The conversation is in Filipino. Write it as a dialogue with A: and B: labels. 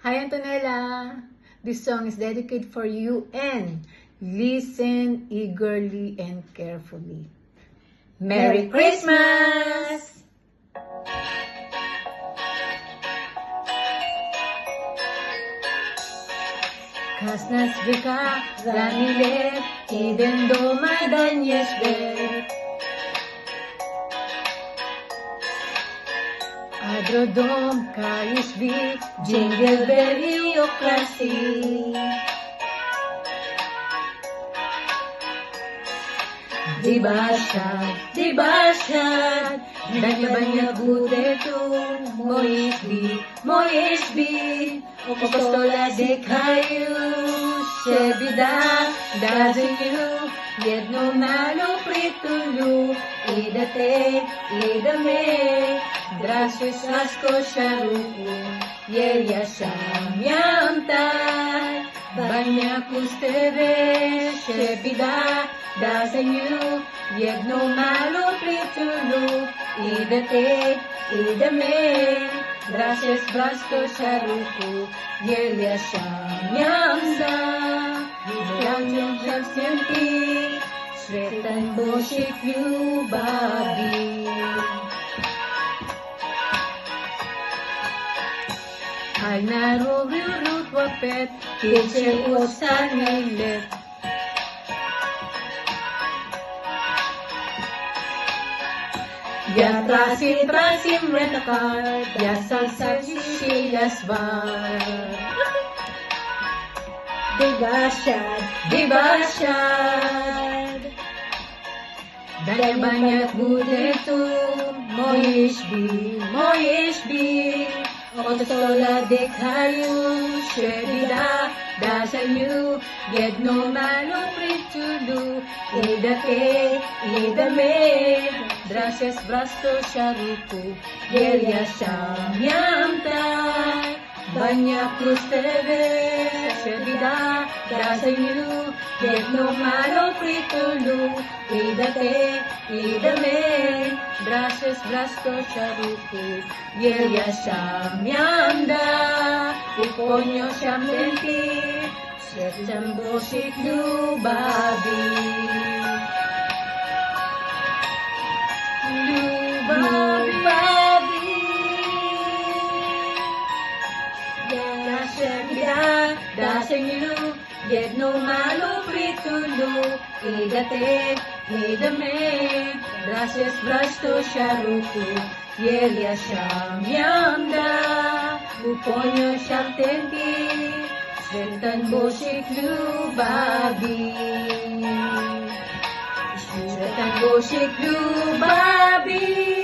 A: Hi Antonella! This song is dedicated for you and listen eagerly and carefully. Merry Christmas! Krasnas veka ranile, even though my dan yes Adrodom, Kaishbi, Jingle Bell, Iocracy. Dibashad, Banya Budeto, Moishbi, Okostola de Kayu, Shebida, Dazu, yet no malo pritulu, Idate, Idame. Gracias asko sharuku, yeria shamyamtai, banyak usteve, shebida, dasenyu, yedno malo pritulu, idate, idame, gracias asko sharuku, yeria shamyamtai, yamyam shamsienti, Shretan boshik yu babi. Ay narururut wapet, kitche usanilet. Ya trasim retakar, ya salsa shilasvar. Dibashad. Banyak budetu, moishbi. Otostola de Kayu, Shebida, Dasayu, Yedno Malo Pritulu, Idame, Gracias Brasto Sharuku, Yeria Shamyamta, Banyak Usteve, Shebida, Dasayu, Yedno Malo Pritulu, Idame, Gracias Brasto Sharuku, Yeria Shamyamda, Uponyo Shamlenti, Shetambo Shiklu Babi. Lubabi, Yeria Shamida, Dasenyu, Yedno Malo Pritulu, Idame, Gracias Brasto Sharuku, Yeria Shamyamda, Uponyo Shamtenti, Shretan Boshik Lubabi. Shretan Boshik Lubabi.